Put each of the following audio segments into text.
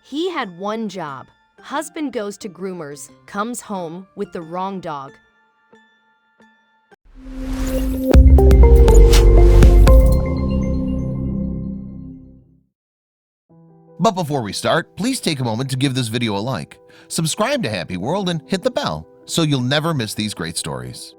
He had one job. Husband goes to Groomers, comes home with the wrong dog. But before we start, please take a moment to give this video a like, subscribe to HappyWorld, and hit the bell so you'll never miss these great stories.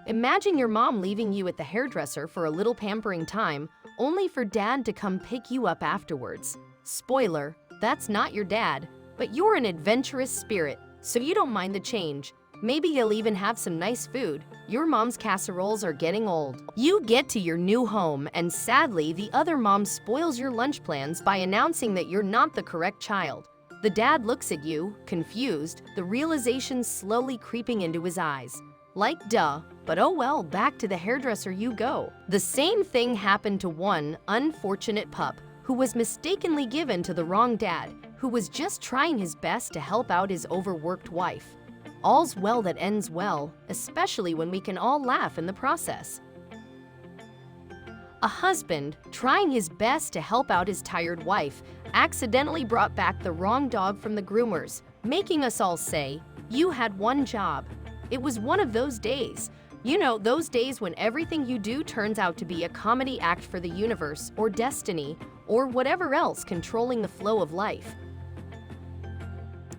Imagine your mom leaving you at the hairdresser for a little pampering time, only for dad to come pick you up afterwards. Spoiler, that's not your dad, but you're an adventurous spirit, so you don't mind the change. Maybe you'll even have some nice food. Your mom's casseroles are getting old. You get to your new home, and sadly, the other mom spoils your lunch plans by announcing that you're not the correct child. The dad looks at you, confused, the realization slowly creeping into his eyes. Like duh, but oh well, back to the hairdresser you go. The same thing happened to one unfortunate pup who was mistakenly given to the wrong dad, who was just trying his best to help out his overworked wife. All's well that ends well, especially when we can all laugh in the process. A husband, trying his best to help out his tired wife, accidentally brought back the wrong dog from the groomers, making us all say, "You had one job." It was one of those days. You know, those days when everything you do turns out to be a comedy act for the universe or destiny or whatever else controlling the flow of life.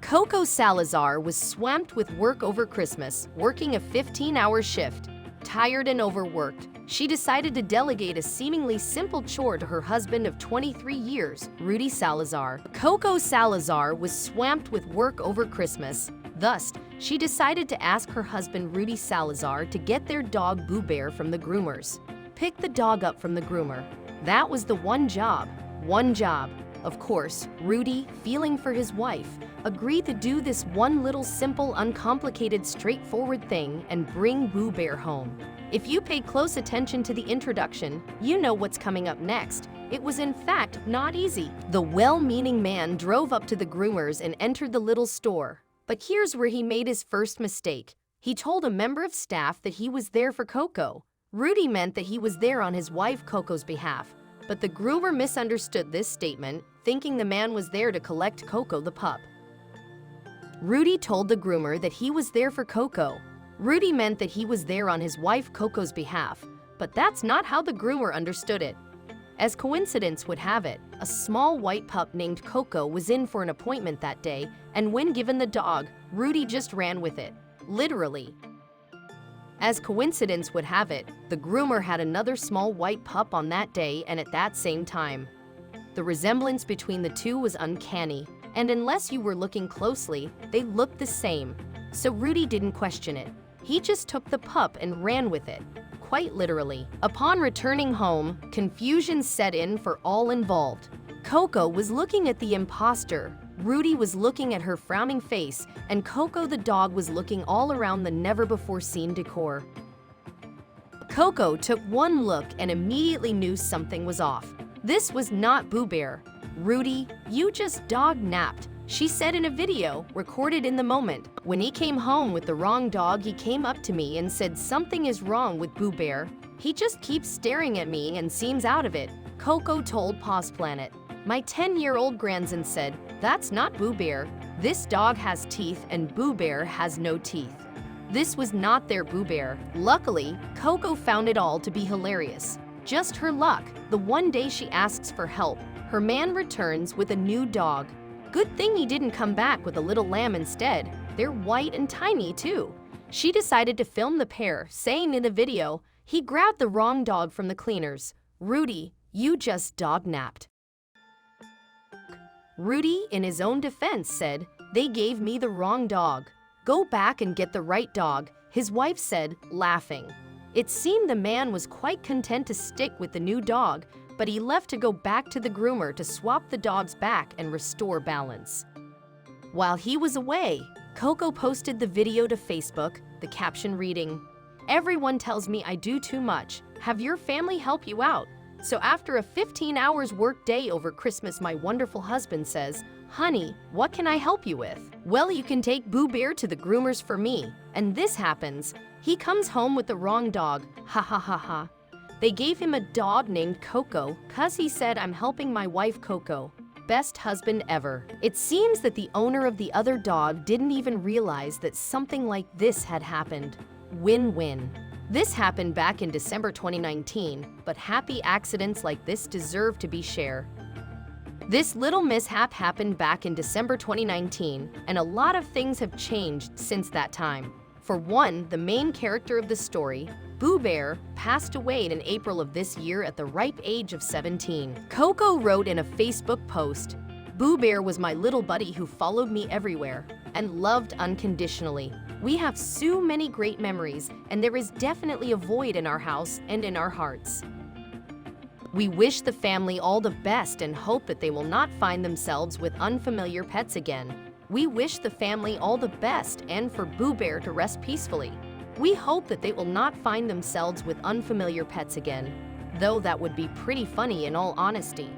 Coco Salazar was swamped with work over Christmas, working a 15-hour shift. Tired and overworked, she decided to delegate a seemingly simple chore to her husband of 23 years, Rudy Salazar. Coco Salazar was swamped with work over Christmas. Thus, she decided to ask her husband Rudy Salazar to get their dog Boo Bear from the groomers. Pick the dog up from the groomer. That was the one job. One job. Of course, Rudy, feeling for his wife, agreed to do this one little simple, uncomplicated, straightforward thing and bring Boo Bear home. If you paid close attention to the introduction, you know what's coming up next. It was in fact not easy. The well-meaning man drove up to the groomers and entered the little store. But here's where he made his first mistake. He told a member of staff that he was there for Coco. Rudy meant that he was there on his wife Coco's behalf. But the groomer misunderstood this statement, thinking the man was there to collect Coco the pup. Rudy told the groomer that he was there for Coco. Rudy meant that he was there on his wife Coco's behalf, but that's not how the groomer understood it. As coincidence would have it, a small white pup named Coco was in for an appointment that day, and when given the dog, Rudy just ran with it, literally. As coincidence would have it, the groomer had another small white pup on that day and at that same time. The resemblance between the two was uncanny, and unless you were looking closely, they looked the same. So Rudy didn't question it. He just took the pup and ran with it. Quite literally. Upon returning home, confusion set in for all involved. Coco was looking at the imposter, Rudy was looking at her frowning face, and Coco the dog was looking all around the never-before-seen decor. Coco took one look and immediately knew something was off. This was not Boo Bear. "Rudy, you just dog-napped," she said in a video recorded in the moment. "When he came home with the wrong dog, he came up to me and said something is wrong with Boo Bear. He just keeps staring at me and seems out of it," Coco told Pause Planet. "My 10-year-old grandson said, 'That's not Boo Bear. This dog has teeth and Boo Bear has no teeth.' This was not their Boo Bear." Luckily, Coco found it all to be hilarious. Just her luck, the one day she asks for help, her man returns with a new dog. Good thing he didn't come back with a little lamb instead. They're white and tiny too. She decided to film the pair, saying in the video, "He grabbed the wrong dog from the cleaners. Rudy, you just dog-napped." Rudy, in his own defense, said, "They gave me the wrong dog. Go back and get the right dog," his wife said, laughing. It seemed the man was quite content to stick with the new dog, but he left to go back to the groomer to swap the dogs back and restore balance. While he was away, Coco posted the video to Facebook, the caption reading, "Everyone tells me I do too much. Have your family help you out. So after a 15 hours work day over Christmas, my wonderful husband says, 'Honey, what can I help you with?' Well, you can take Boo Bear to the groomers for me." And this happens. He comes home with the wrong dog. Ha ha ha ha. They gave him a dog named Coco, cuz he said, "I'm helping my wife Coco." Best husband ever. It seems that the owner of the other dog didn't even realize that something like this had happened. Win-win. This happened back in December 2019, but happy accidents like this deserve to be shared. This little mishap happened back in December 2019, and a lot of things have changed since that time. For one, the main character of the story, Boo Bear, passed away in April of this year at the ripe age of 17. Coco wrote in a Facebook post, "Boo Bear was my little buddy who followed me everywhere and loved unconditionally. We have so many great memories, and there is definitely a void in our house and in our hearts. We wish the family all the best and hope that they will not find themselves with unfamiliar pets again. We wish the family all the best and for Boo Bear to rest peacefully. We hope that they will not find themselves with unfamiliar pets again, though that would be pretty funny in all honesty."